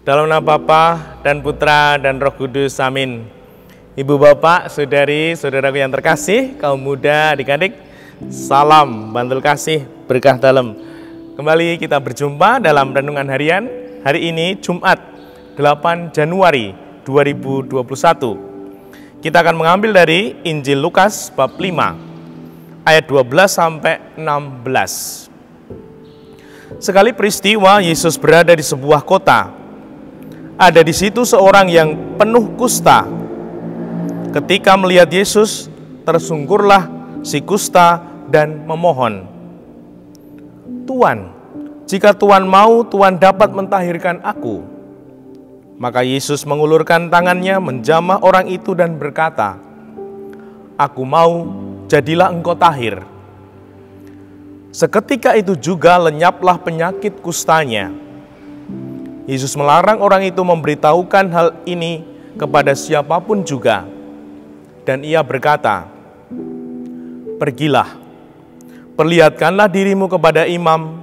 Dalam nama Bapa dan Putra dan Roh Kudus, amin. Ibu bapak, saudari, saudaraku yang terkasih, kaum muda, adik-adik, salam bantul kasih, berkah dalam. Kembali kita berjumpa dalam renungan harian. Hari ini Jumat 8 Januari 2021. Kita akan mengambil dari Injil Lukas bab 5 ayat 12 sampai 16. Sekali peristiwa Yesus berada di sebuah kota. Ada di situ seorang yang penuh kusta. Ketika melihat Yesus, tersungkurlah si kusta dan memohon, "Tuan, jika Tuan mau, Tuan dapat mentahirkan aku." Maka Yesus mengulurkan tangannya, menjamah orang itu dan berkata, "Aku mau, jadilah engkau tahir." Seketika itu juga lenyaplah penyakit kustanya. Yesus melarang orang itu memberitahukan hal ini kepada siapapun juga. Dan ia berkata, "Pergilah, perlihatkanlah dirimu kepada imam,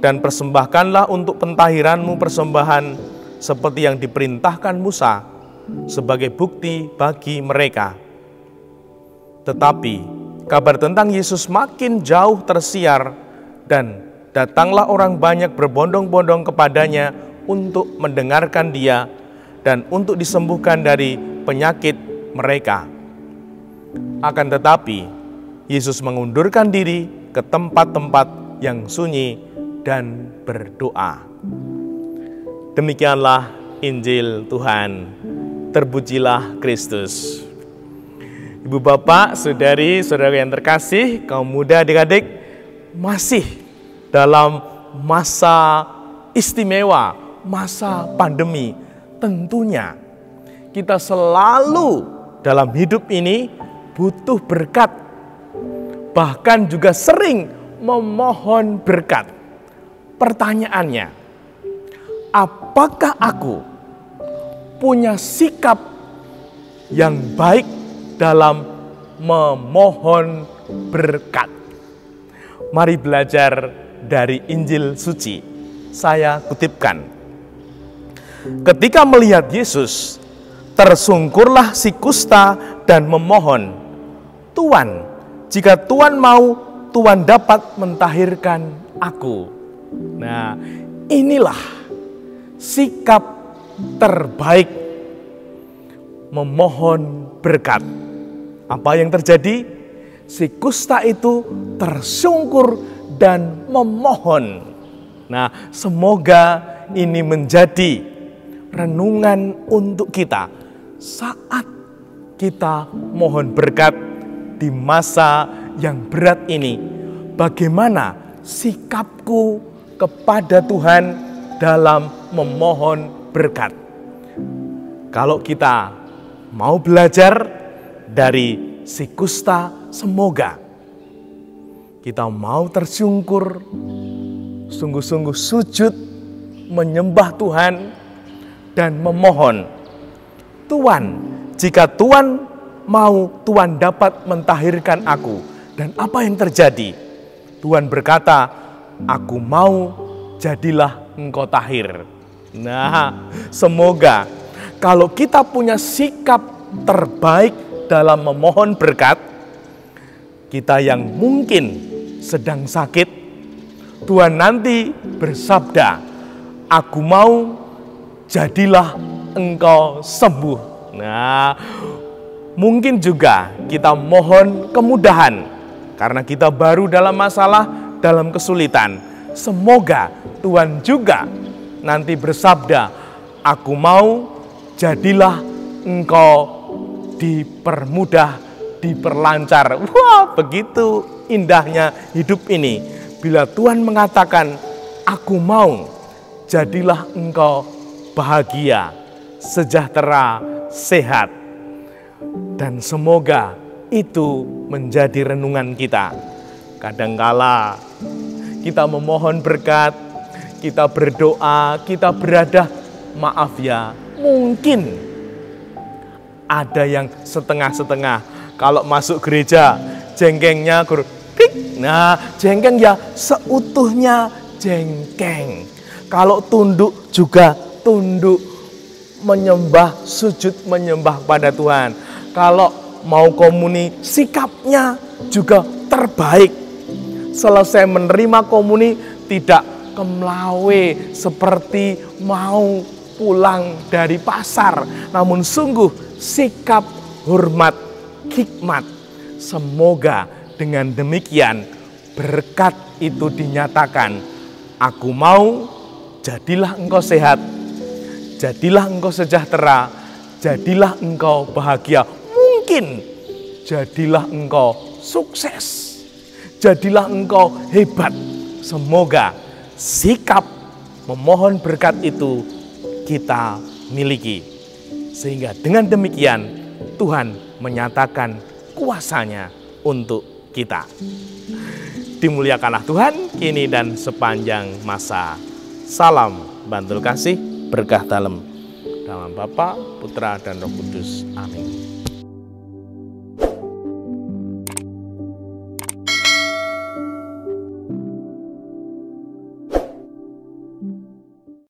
dan persembahkanlah untuk pentahiranmu persembahan seperti yang diperintahkan Musa sebagai bukti bagi mereka." Tetapi kabar tentang Yesus makin jauh tersiar, dan datanglah orang banyak berbondong-bondong kepadanya untuk mendengarkan dia dan untuk disembuhkan dari penyakit mereka. Akan tetapi, Yesus mengundurkan diri ke tempat-tempat yang sunyi dan berdoa. Demikianlah Injil Tuhan. Terpujilah Kristus. Ibu bapak, saudari, saudara yang terkasih, kaum muda, adik-adik, masih dalam masa istimewa, masa pandemi. Tentunya kita selalu dalam hidup ini butuh berkat, bahkan juga sering memohon berkat. Pertanyaannya, apakah aku punya sikap yang baik dalam memohon berkat? Mari belajar dari Injil suci. Saya kutipkan. Ketika melihat Yesus, tersungkurlah si kusta dan memohon, "Tuan, jika Tuan mau, Tuan dapat mentahirkan aku." Nah, inilah sikap terbaik memohon berkat. Apa yang terjadi? Si kusta itu tersungkur dan memohon. Nah, semoga ini menjadi renungan untuk kita saat kita mohon berkat di masa yang berat ini. Bagaimana sikapku kepada Tuhan dalam memohon berkat? Kalau kita mau belajar dari si kusta, semoga kita mau tersungkur, sungguh-sungguh sujud, menyembah Tuhan, dan memohon, "Tuan, jika Tuan mau, Tuan dapat mentahirkan aku." Dan apa yang terjadi? Tuhan berkata, "Aku mau, jadilah engkau tahir." Nah, semoga kalau kita punya sikap terbaik dalam memohon berkat, kita yang mungkin sedang sakit, Tuhan nanti bersabda, "Aku mau, jadilah engkau sembuh." Nah, mungkin juga kita mohon kemudahan karena kita baru dalam masalah, dalam kesulitan. Semoga Tuhan juga nanti bersabda, "Aku mau, jadilah engkau dipermudah, diperlancar." Wah, begitu indahnya hidup ini. Bila Tuhan mengatakan, "Aku mau, jadilah engkau bahagia, sejahtera, sehat." Dan semoga itu menjadi renungan kita. Kadangkala kita memohon berkat, kita berdoa, kita beradah, maaf ya, mungkin ada yang setengah-setengah. Kalau masuk gereja, jengkengnya pik. Nah, jengkeng ya seutuhnya jengkeng. Kalau tunduk juga tunduk menyembah, sujud menyembah pada Tuhan. Kalau mau komuni, sikapnya juga terbaik. Selesai menerima komuni, tidak kemlawe seperti mau pulang dari pasar, namun sungguh sikap hormat, hikmat. Semoga dengan demikian berkat itu dinyatakan. Aku mau, jadilah engkau sehat, jadilah engkau sejahtera, jadilah engkau bahagia. Mungkin jadilah engkau sukses, jadilah engkau hebat. Semoga sikap memohon berkat itu kita miliki. Sehingga dengan demikian Tuhan menyatakan kuasa-Nya untuk kita. Dimuliakanlah Tuhan kini dan sepanjang masa. Salam bantul kasih, berkah dalam. Dalam Bapa, Putra, dan Roh Kudus. Amin.